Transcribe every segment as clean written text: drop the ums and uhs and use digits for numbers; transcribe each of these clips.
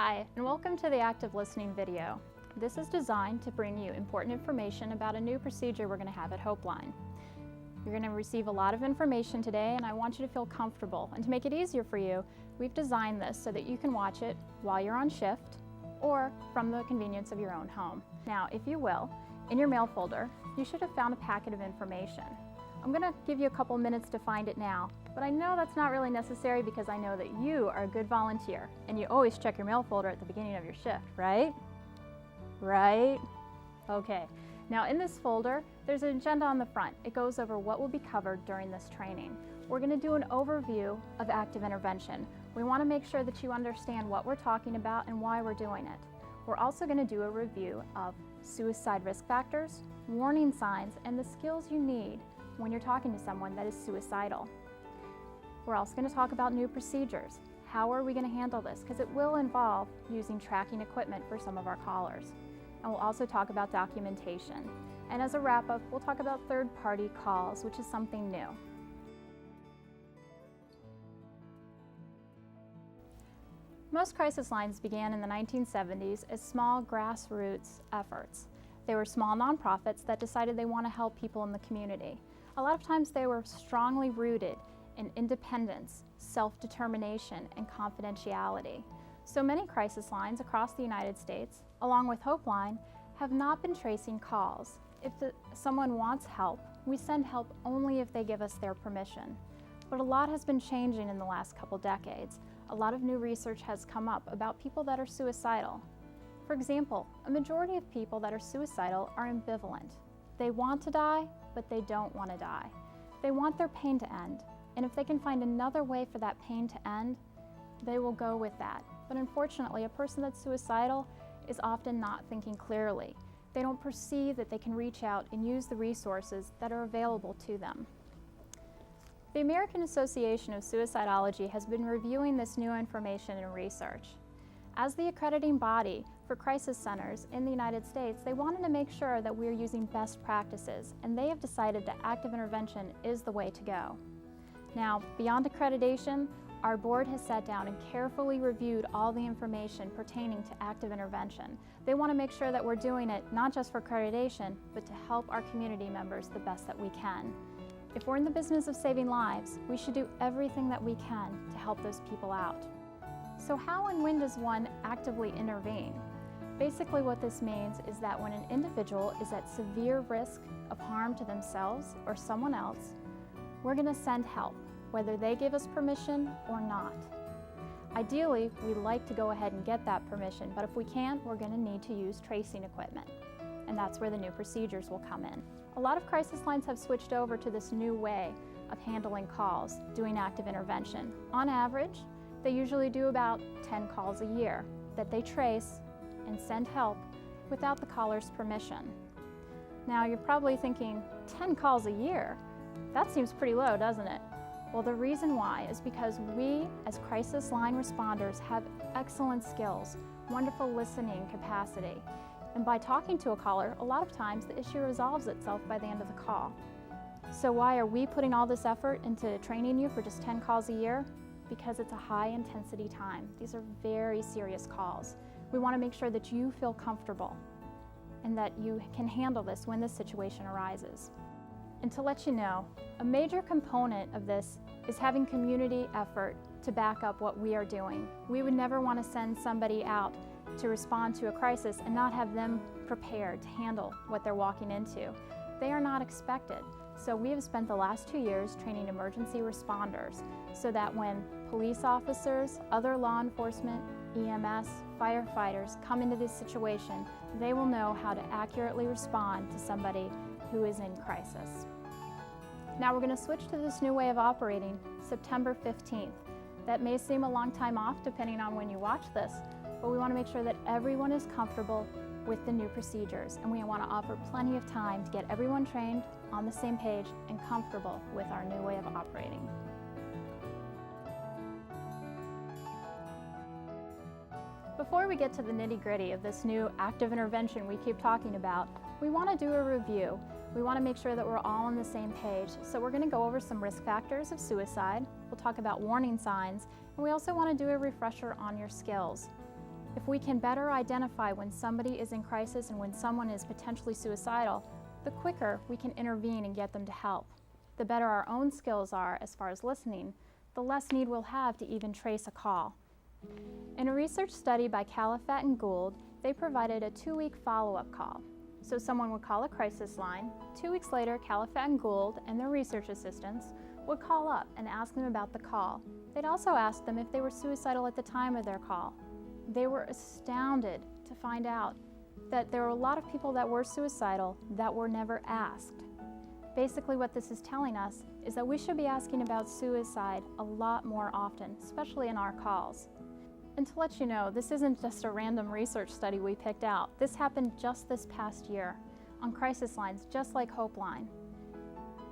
Hi, and welcome to the Active Listening video. This is designed to bring you important information about a new procedure we're going to have at HopeLine. You're going to receive a lot of information today, and I want you to feel comfortable. And to make it easier for you, we've designed this so that you can watch it while you're on shift or from the convenience of your own home. Now, if you will, in your mail folder, you should have found a packet of information. I'm going to give you a couple minutes to find it now, but I know that's not really necessary because I know that you are a good volunteer and you always check your mail folder at the beginning of your shift, right? Right? Okay. Now in this folder, there's an agenda on the front. It goes over what will be covered during this training. We're going to do an overview of active intervention. We want to make sure that you understand what we're talking about and why we're doing it. We're also going to do a review of suicide risk factors, warning signs, and the skills you need when you're talking to someone that is suicidal. We're also going to talk about new procedures. How are we going to handle this? Because it will involve using tracking equipment for some of our callers. And we'll also talk about documentation. And as a wrap-up, we'll talk about third-party calls, which is something new. Most crisis lines began in the 1970s as small grassroots efforts. They were small nonprofits that decided they want to help people in the community. A lot of times they were strongly rooted in independence, self-determination, and confidentiality. So many crisis lines across the United States, along with HopeLine, have not been tracing calls. If someone wants help, we send help only if they give us their permission. But a lot has been changing in the last couple decades. A lot of new research has come up about people that are suicidal. For example, a majority of people that are suicidal are ambivalent. They want to die, but they don't want to die. They want their pain to end, and if they can find another way for that pain to end, they will go with that. But unfortunately, a person that's suicidal is often not thinking clearly. They don't perceive that they can reach out and use the resources that are available to them. The American Association of Suicidology has been reviewing this new information and research. As the accrediting body for crisis centers in the United States, they wanted to make sure that we're using best practices, and they have decided that active intervention is the way to go. Now, beyond accreditation, our board has sat down and carefully reviewed all the information pertaining to active intervention. They want to make sure that we're doing it not just for accreditation, but to help our community members the best that we can. If we're in the business of saving lives, we should do everything that we can to help those people out. So how and when does one actively intervene? Basically what this means is that when an individual is at severe risk of harm to themselves or someone else, we're going to send help, whether they give us permission or not. Ideally, we'd like to go ahead and get that permission, but if we can't, we're going to need to use tracing equipment. And that's where the new procedures will come in. A lot of crisis lines have switched over to this new way of handling calls, doing active intervention. On average, they usually do about 10 calls a year that they trace and send help without the caller's permission. Now you're probably thinking, 10 calls a year? That seems pretty low, doesn't it? Well, the reason why is because we, as crisis line responders, have excellent skills, wonderful listening capacity. And by talking to a caller, a lot of times the issue resolves itself by the end of the call. So why are we putting all this effort into training you for just 10 calls a year? Because it's a high intensity time. These are very serious calls. We want to make sure that you feel comfortable and that you can handle this when this situation arises. And to let you know, a major component of this is having community effort to back up what we are doing. We would never want to send somebody out to respond to a crisis and not have them prepared to handle what they're walking into. They are not expected. So we have spent the last 2 years training emergency responders so that when police officers, other law enforcement, EMS, firefighters come into this situation, they will know how to accurately respond to somebody who is in crisis. Now we're going to switch to this new way of operating September 15th. That may seem a long time off depending on when you watch this, but we want to make sure that everyone is comfortable with the new procedures, and we want to offer plenty of time to get everyone trained on the same page and comfortable with our new way of operating. Before we get to the nitty-gritty of this new active intervention we keep talking about, we want to do a review. We want to make sure that we're all on the same page. So we're going to go over some risk factors of suicide. We'll talk about warning signs, and we also want to do a refresher on your skills. If we can better identify when somebody is in crisis and when someone is potentially suicidal, the quicker we can intervene and get them to help. The better our own skills are as far as listening, the less need we'll have to even trace a call. In a research study by Califat and Gould, they provided a 2-week follow-up call. So someone would call a crisis line. 2 weeks later, Califat and Gould and their research assistants would call up and ask them about the call. They'd also ask them if they were suicidal at the time of their call. They were astounded to find out that there were a lot of people that were suicidal that were never asked. Basically, what this is telling us is that we should be asking about suicide a lot more often, especially in our calls. And to let you know, this isn't just a random research study we picked out. This happened just this past year on crisis lines, just like HopeLine.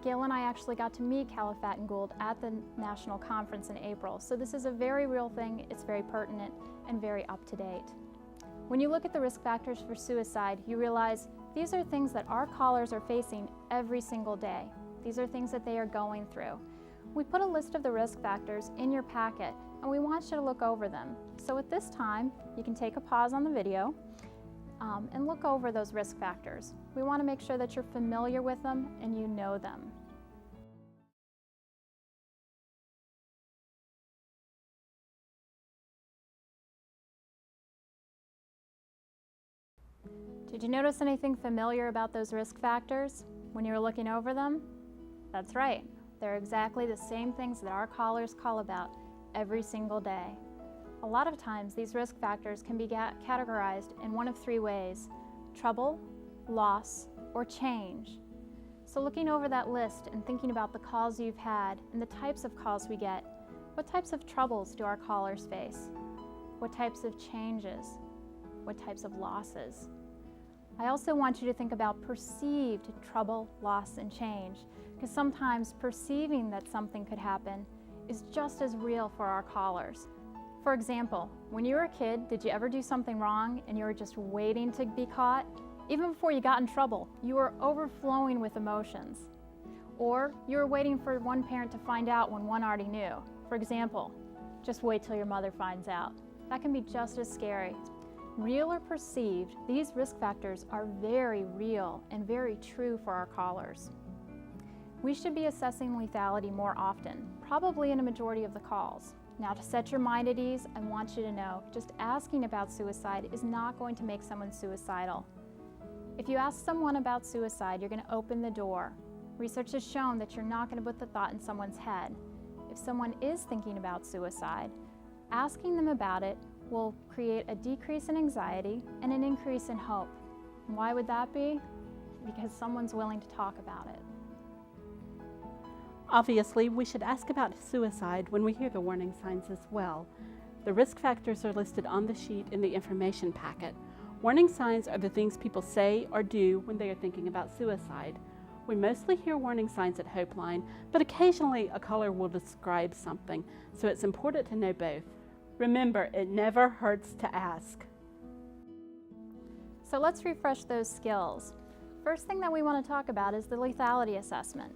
Gail and I actually got to meet Califat and Gould at the national conference in April, so this is a very real thing, it's very pertinent and very up to date. When you look at the risk factors for suicide, you realize these are things that our callers are facing every single day. These are things that they are going through. We put a list of the risk factors in your packet and we want you to look over them. So at this time, you can take a pause on the video and look over those risk factors. We want to make sure that you're familiar with them and you know them. Did you notice anything familiar about those risk factors when you were looking over them? That's right. They're exactly the same things that our callers call about every single day. A lot of times these risk factors can be categorized in one of 3 ways: trouble, loss, or change. So looking over that list and thinking about the calls you've had and the types of calls we get, what types of troubles do our callers face? What types of changes? What types of losses? I also want you to think about perceived trouble, loss, and change, because sometimes perceiving that something could happen is just as real for our callers. For example, when you were a kid, did you ever do something wrong and you were just waiting to be caught? Even before you got in trouble, you were overflowing with emotions. Or you were waiting for one parent to find out when one already knew. For example, just wait till your mother finds out. That can be just as scary. Real or perceived, these risk factors are very real and very true for our callers. We should be assessing lethality more often, probably in a majority of the calls. Now, to set your mind at ease, I want you to know, just asking about suicide is not going to make someone suicidal. If you ask someone about suicide, you're going to open the door. Research has shown that you're not going to put the thought in someone's head. If someone is thinking about suicide, asking them about it will create a decrease in anxiety and an increase in hope. And why would that be? Because someone's willing to talk about it. Obviously, we should ask about suicide when we hear the warning signs as well. The risk factors are listed on the sheet in the information packet. Warning signs are the things people say or do when they are thinking about suicide. We mostly hear warning signs at HopeLine, but occasionally a caller will describe something, so it's important to know both. Remember, it never hurts to ask. So let's refresh those skills. First thing that we want to talk about is the lethality assessment.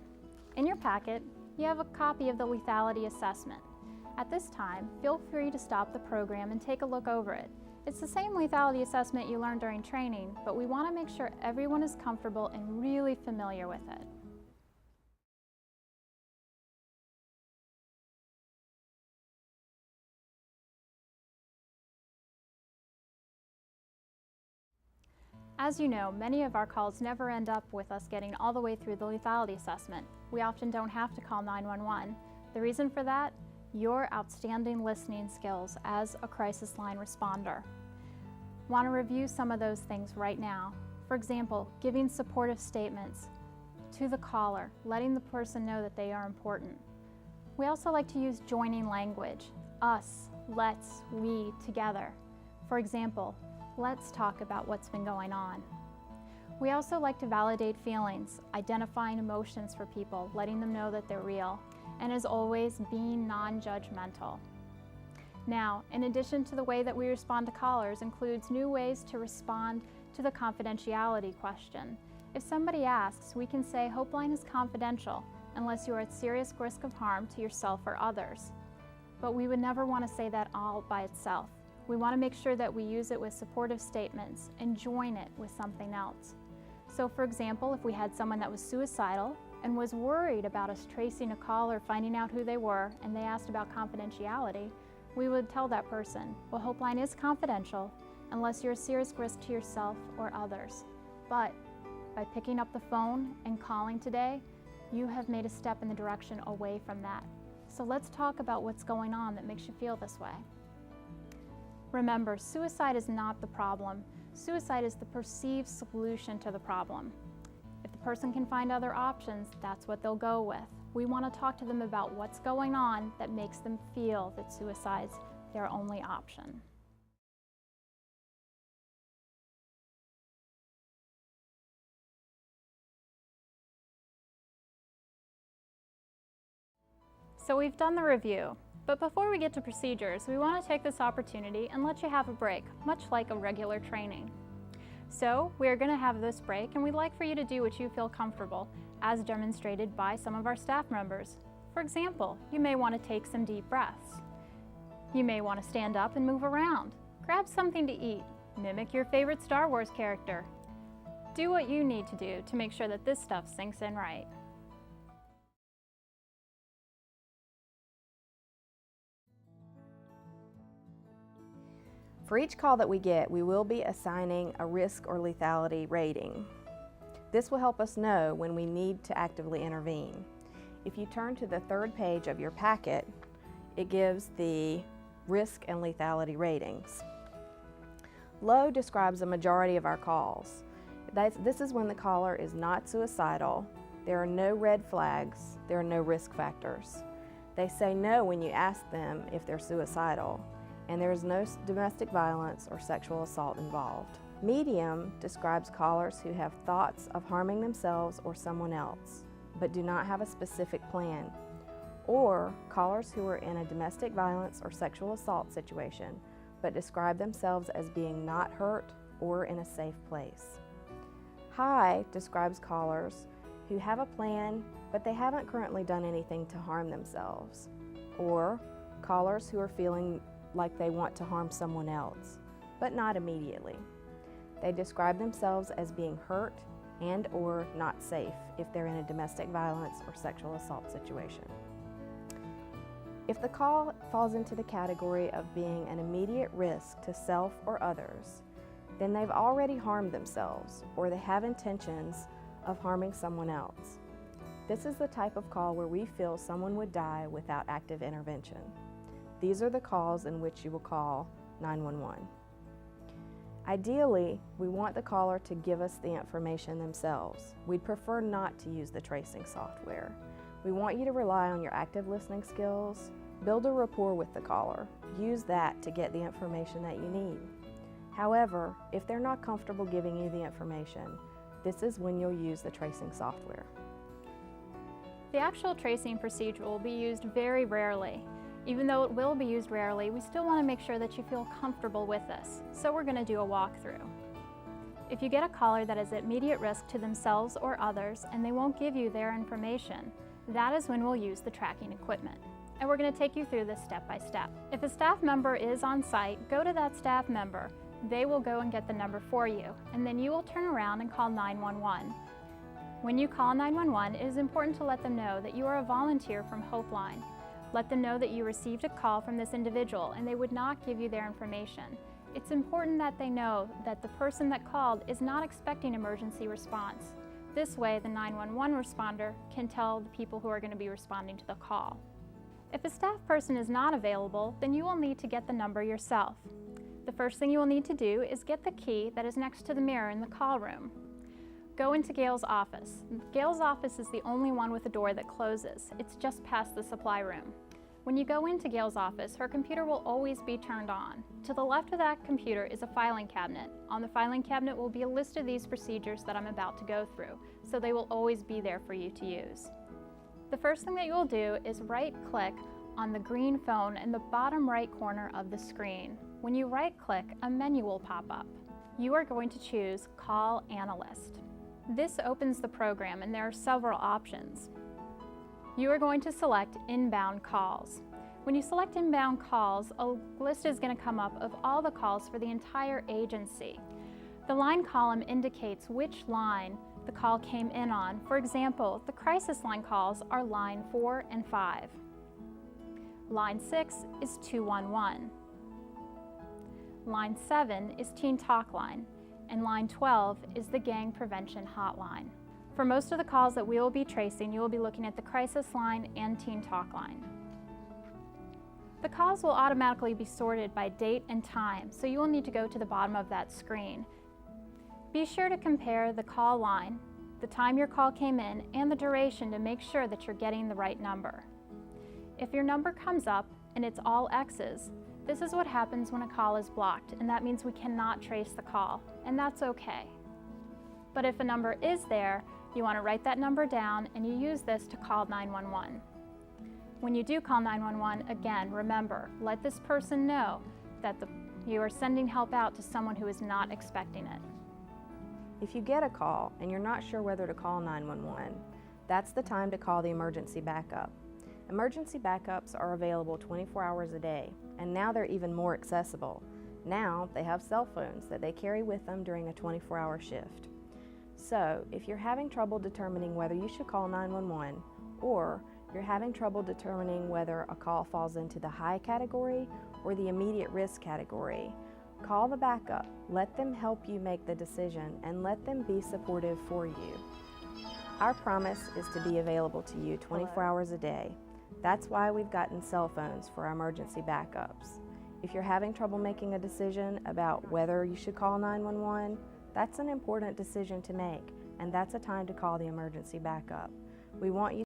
In your packet, you have a copy of the lethality assessment. At this time, feel free to stop the program and take a look over it. It's the same lethality assessment you learned during training, but we want to make sure everyone is comfortable and really familiar with it. As you know, many of our calls never end up with us getting all the way through the lethality assessment. We often don't have to call 911. The reason for that? Your outstanding listening skills as a crisis line responder. Want to review some of those things right now. For example, giving supportive statements to the caller, letting the person know that they are important. We also like to use joining language, us, let's, we, together. For example, let's talk about what's been going on. We also like to validate feelings, identifying emotions for people, letting them know that they're real, and as always, being non-judgmental. Now, in addition to the way that we respond to callers includes new ways to respond to the confidentiality question. If somebody asks, we can say HopeLine is confidential unless you are at serious risk of harm to yourself or others. But we would never want to say that all by itself. We want to make sure that we use it with supportive statements and join it with something else. So for example, if we had someone that was suicidal and was worried about us tracing a call or finding out who they were, and they asked about confidentiality, we would tell that person, well, HopeLine is confidential unless you're a serious risk to yourself or others. But by picking up the phone and calling today, you have made a step in the direction away from that. So let's talk about what's going on that makes you feel this way. Remember, suicide is not the problem. Suicide is the perceived solution to the problem. If the person can find other options, that's what they'll go with. We want to talk to them about what's going on that makes them feel that suicide's their only option. So we've done the review, but before we get to procedures, we want to take this opportunity and let you have a break, much like a regular training. So we're going to have this break, and we'd like for you to do what you feel comfortable, as demonstrated by some of our staff members. For example, you may want to take some deep breaths. You may want to stand up and move around. Grab something to eat. Mimic your favorite Star Wars character. Do what you need to do to make sure that this stuff sinks in right. For each call that we get, we will be assigning a risk or lethality rating. This will help us know when we need to actively intervene. If you turn to the third page of your packet, it gives the risk and lethality ratings. Low describes a majority of our calls. This is when the caller is not suicidal, there are no red flags, there are no risk factors. They say no when you ask them if they're suicidal, and there is no domestic violence or sexual assault involved. Medium describes callers who have thoughts of harming themselves or someone else, but do not have a specific plan, or callers who are in a domestic violence or sexual assault situation, but describe themselves as being not hurt or in a safe place. High describes callers who have a plan, but they haven't currently done anything to harm themselves, or callers who are feeling like they want to harm someone else, but not immediately. They describe themselves as being hurt and or not safe if they're in a domestic violence or sexual assault situation. If the call falls into the category of being an immediate risk to self or others, then they've already harmed themselves or they have intentions of harming someone else. This is the type of call where we feel someone would die without active intervention. These are the calls in which you will call 911. Ideally, we want the caller to give us the information themselves. We'd prefer not to use the tracing software. We want you to rely on your active listening skills, build a rapport with the caller, use that to get the information that you need. However, if they're not comfortable giving you the information, this is when you'll use the tracing software. The actual tracing procedure will be used very rarely. Even though it will be used rarely, we still want to make sure that you feel comfortable with this, so we're going to do a walkthrough. If you get a caller that is at immediate risk to themselves or others and they won't give you their information, that is when we'll use the tracking equipment. And we're going to take you through this step by step. If a staff member is on site, go to that staff member. They will go and get the number for you, and then you will turn around and call 911. When you call 911, it is important to let them know that you are a volunteer from HopeLine. Let them know that you received a call from this individual and they would not give you their information. It's important that they know that the person that called is not expecting emergency response. This way, the 911 responder can tell the people who are going to be responding to the call. If a staff person is not available, then you will need to get the number yourself. The first thing you will need to do is get the key that is next to the mirror in the call room. Go into Gail's office. Gail's office is the only one with a door that closes. It's just past the supply room. When you go into Gail's office, her computer will always be turned on. To the left of that computer is a filing cabinet. On the filing cabinet will be a list of these procedures that I'm about to go through, so they will always be there for you to use. The first thing that you will do is right-click on the green phone in the bottom right corner of the screen. When you right-click, a menu will pop up. You are going to choose Call Analyst. This opens the program and there are several options. You are going to select Inbound Calls. When you select inbound calls, a list is going to come up of all the calls for the entire agency. The line column indicates which line the call came in on. For example, the crisis line calls are line 4 and 5. Line 6 is 211. Line 7 is Teen Talk Line, and line 12 is the Gang Prevention Hotline. For most of the calls that we will be tracing, you will be looking at the crisis line and Teen Talk Line. The calls will automatically be sorted by date and time, so you will need to go to the bottom of that screen. Be sure to compare the call line, the time your call came in, and the duration to make sure that you're getting the right number. If your number comes up and it's all X's, this is what happens when a call is blocked, and that means we cannot trace the call, and that's okay. But if a number is there, you want to write that number down and you use this to call 911. When you do call 911, again, remember, let this person know that you are sending help out to someone who is not expecting it. If you get a call and you're not sure whether to call 911, that's the time to call the emergency backup. Emergency backups are available 24 hours a day, and now they're even more accessible. Now they have cell phones that they carry with them during a 24-hour shift. So if you're having trouble determining whether you should call 911, or you're having trouble determining whether a call falls into the high category or the immediate risk category, call the backup, let them help you make the decision, and let them be supportive for you. Our promise is to be available to you 24 hours a day. That's why we've gotten cell phones for our emergency backups. If you're having trouble making a decision about whether you should call 911, that's an important decision to make, and that's a time to call the emergency backup. We want you